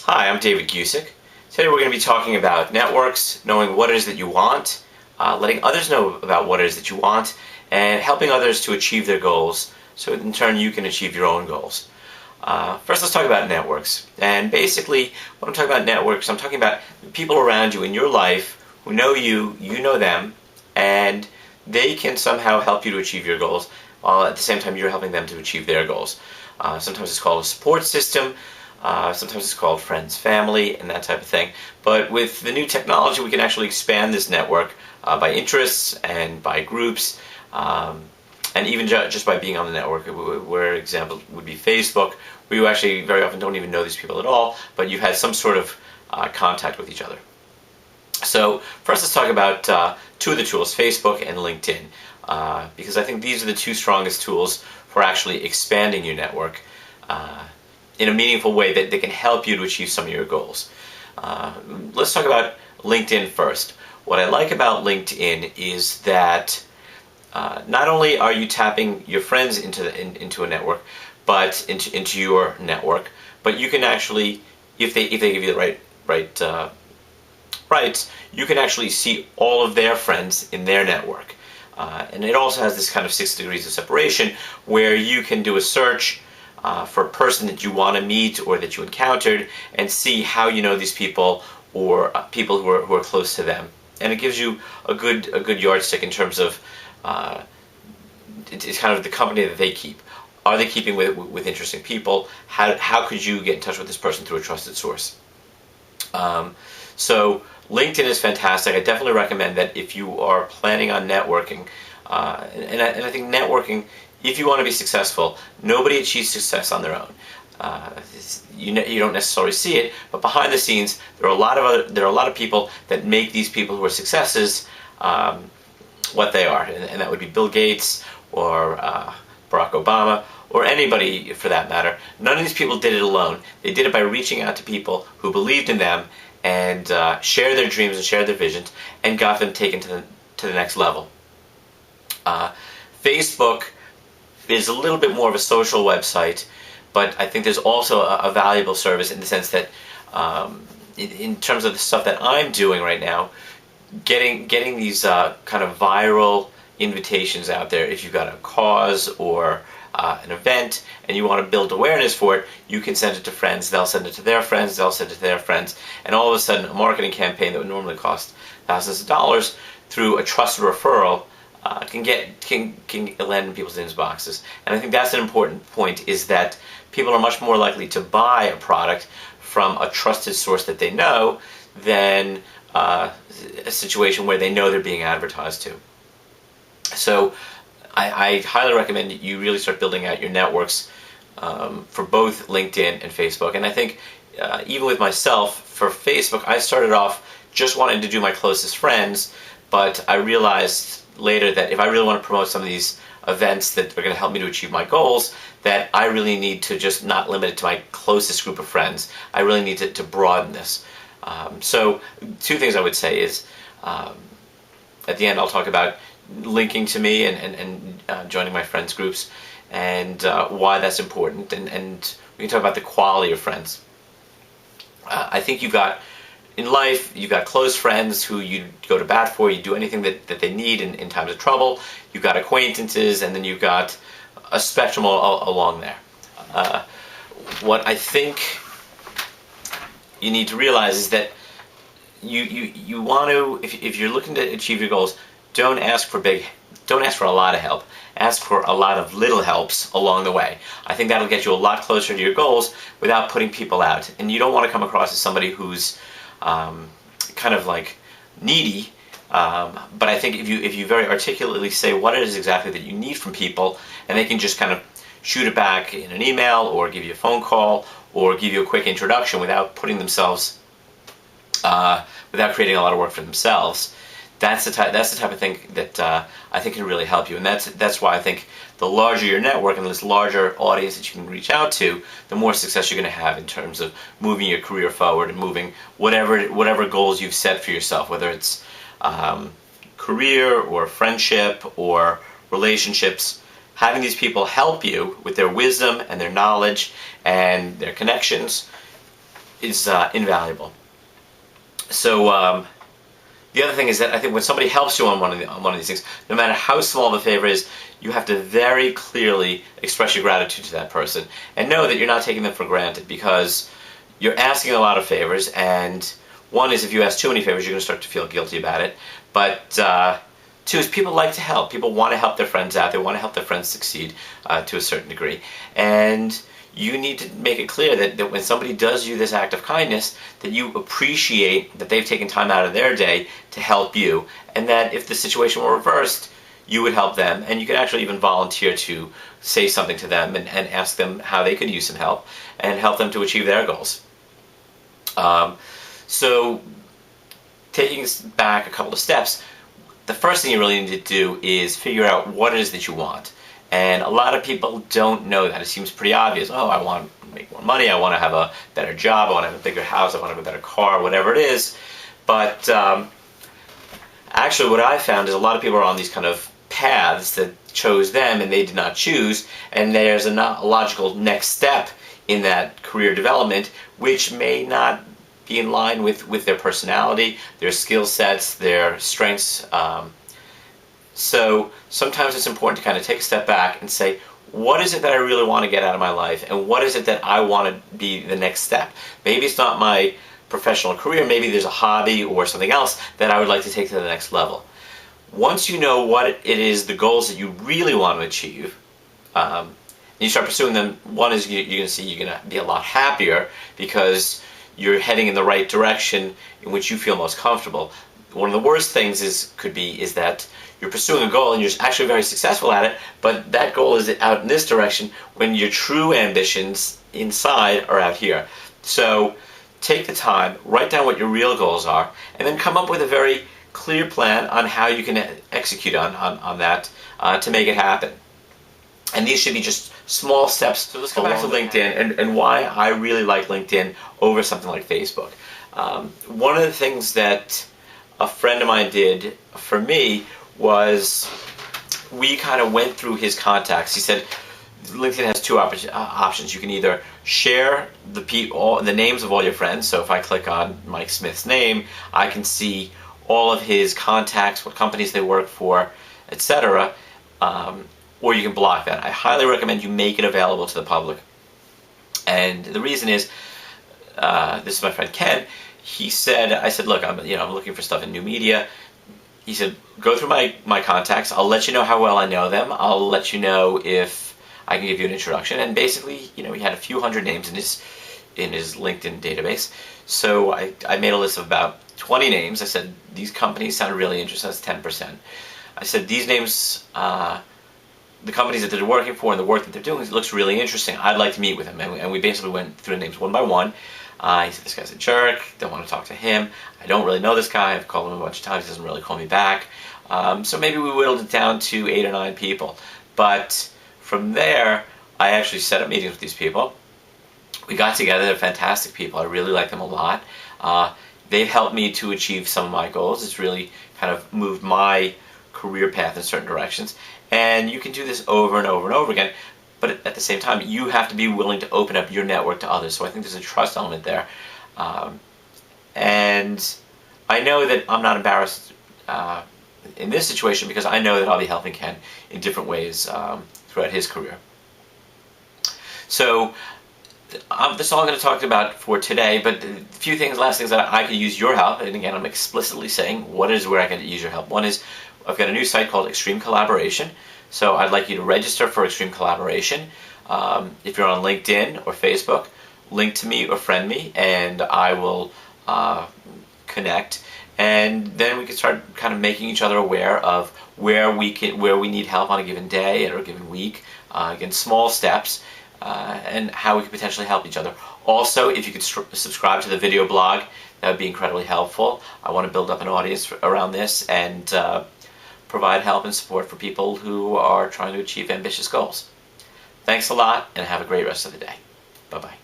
Hi, I'm David Gusick. Today we're going to be talking about networks, knowing what it is that you want, letting others know about what it is that you want, and helping others to achieve their goals so in turn you can achieve your own goals. First, let's talk about networks. And basically, when I'm talking about networks, I'm talking about the people around you in your life who know you, you know them, and they can somehow help you to achieve your goals, while at the same time you're helping them to achieve their goals. Sometimes it's called a support system. Sometimes it's called friends, family, and that type of thing. But with the new technology, we can actually expand this network by interests and by groups, and even just by being on the network, where example would be Facebook, where you actually very often don't even know these people at all, but you've had some sort of contact with each other. So first let's talk about two of the tools, Facebook and LinkedIn, because I think these are the two strongest tools for actually expanding your network in a meaningful way that can help you to achieve some of your goals. Let's talk about LinkedIn first. What I like about LinkedIn is that not only are you tapping your friends into a network, but into your network, but you can actually, if they give you the rights, you can actually see all of their friends in their network. And it also has this kind of 6 degrees of separation where you can do a search for a person that you want to meet or that you encountered and see how you know these people or people who are close to them. And it gives you a good yardstick in terms of it's kind of the company that they keep. Are they keeping with interesting people? How could you get in touch with this person through a trusted source? So LinkedIn is fantastic. I definitely recommend that if you are planning on networking, and I think networking, if you want to be successful, nobody achieves success on their own. You don't necessarily see it, but behind the scenes, there are a lot of people that make these people who are successes what they are, and that would be Bill Gates or Barack Obama or anybody for that matter. None of these people did it alone. They did it by reaching out to people who believed in them and shared their dreams and shared their visions and got them taken to the next level. Facebook is a little bit more of a social website, but I think there's also a valuable service in the sense that in terms of the stuff that I'm doing right now, getting these kind of viral invitations out there. If you've got a cause or an event and you want to build awareness for it, you can send it to friends, they'll send it to their friends, they'll send it to their friends, and all of a sudden a marketing campaign that would normally cost thousands of dollars through a trusted referral can land in people's inboxes. And I think that's an important point, is that people are much more likely to buy a product from a trusted source that they know than a situation where they know they're being advertised to. So I highly recommend that you really start building out your networks for both LinkedIn and Facebook. And I think even with myself, for Facebook, I started off just wanting to do my closest friends, but I realized later that if I really want to promote some of these events that are going to help me to achieve my goals, that I really need to just not limit it to my closest group of friends. I really need to broaden this. So two things I would say is, at the end I'll talk about linking to me and joining my friends groups and why that's important, and we can talk about the quality of friends. I think in life, you've got close friends who you go to bat for, you do anything that they need in times of trouble. You've got acquaintances, and then you've got a spectrum along there. What I think you need to realize is that you want to, if you're looking to achieve your goals, don't ask for a lot of help. Ask for a lot of little helps along the way. I think that'll get you a lot closer to your goals without putting people out. And you don't want to come across as somebody who's kind of like needy, but I think if you very articulately say what it is exactly that you need from people, and they can just kind of shoot it back in an email or give you a phone call or give you a quick introduction without putting themselves, without creating a lot of work for themselves, that's the type of thing that I think can really help you. And that's why I think the larger your network and this larger audience that you can reach out to, the more success you're going to have in terms of moving your career forward and moving whatever goals you've set for yourself, whether it's career or friendship or relationships. Having these people help you with their wisdom and their knowledge and their connections is invaluable. So the other thing is that I think when somebody helps you on one of these things, no matter how small the favor is, you have to very clearly express your gratitude to that person and know that you're not taking them for granted, because you're asking a lot of favors, and one is if you ask too many favors, you're going to start to feel guilty about it. But two is people like to help. People want to help their friends out. They want to help their friends succeed to a certain degree. And you need to make it clear that when somebody does you this act of kindness, that you appreciate that they've taken time out of their day to help you, and that if the situation were reversed, you would help them, and you could actually even volunteer to say something to them and ask them how they could use some help and help them to achieve their goals. So taking back a couple of steps, the first thing you really need to do is figure out what it is that you want. And a lot of people don't know that. It seems pretty obvious. Oh, I want to make more money, I want to have a better job, I want to have a bigger house, I want to have a better car, whatever it is. But actually what I found is a lot of people are on these kind of paths that chose them and they did not choose, and there's a logical next step in that career development which may not be in line with their personality, their skill sets, their strengths. So sometimes it's important to kind of take a step back and say, what is it that I really want to get out of my life, and what is it that I want to be the next step? Maybe it's not my professional career, maybe there's a hobby or something else that I would like to take to the next level. Once you know what it is, the goals that you really want to achieve, and you start pursuing them, one is you're going to see you're going to be a lot happier because you're heading in the right direction in which you feel most comfortable. One of the worst things is that you're pursuing a goal and you're actually very successful at it, but that goal is out in this direction when your true ambitions inside are out here. So take the time, write down what your real goals are, and then come up with a very clear plan on how you can execute on that to make it happen. And these should be just small steps. So let's go back to LinkedIn and why I really like LinkedIn over something like Facebook. One of the things that a friend of mine did for me was we kind of went through his contacts. He said LinkedIn has two options. You can either share the names of all your friends. So if I click on Mike Smith's name, I can see all of his contacts, what companies they work for, etc. Or you can block that. I highly recommend you make it available to the public. And the reason is, this is my friend Ken. He said, I said, look, I'm looking for stuff in new media. He said, go through my contacts. I'll let you know how well I know them. I'll let you know if I can give you an introduction. And basically, he had a few hundred names in his LinkedIn database. So I made a list of about 20 names. I said, these companies sound really interesting. That's 10%. I said, these names, the companies that they're working for and the work that they're doing, it looks really interesting. I'd like to meet with them. And we basically went through the names one by one. He said, this guy's a jerk, don't want to talk to him. I don't really know this guy, I've called him a bunch of times, he doesn't really call me back. So maybe we whittled it down to 8 or 9 people. But from there, I actually set up meetings with these people. We got together, they're fantastic people, I really like them a lot. They've helped me to achieve some of my goals. It's really kind of moved my career path in certain directions. And you can do this over and over and over again. But at the same time, you have to be willing to open up your network to others. So I think there's a trust element there. And I know that I'm not embarrassed in this situation because I know that I'll be helping Ken in different ways throughout his career. So that's all I'm going to talk about for today, but a last things that I could use your help, and again, I'm explicitly saying what is where I can use your help. One is I've got a new site called Extreme Collaboration. So I'd like you to register for Extreme Collaboration. If you're on LinkedIn or Facebook, link to me or friend me, and I will connect. And then we can start kind of making each other aware of where we need help on a given day or a given week. Again, small steps, and how we could potentially help each other. Also, if you could subscribe to the video blog, that would be incredibly helpful. I want to build up an audience around this and provide help and support for people who are trying to achieve ambitious goals. Thanks a lot, and have a great rest of the day. Bye-bye.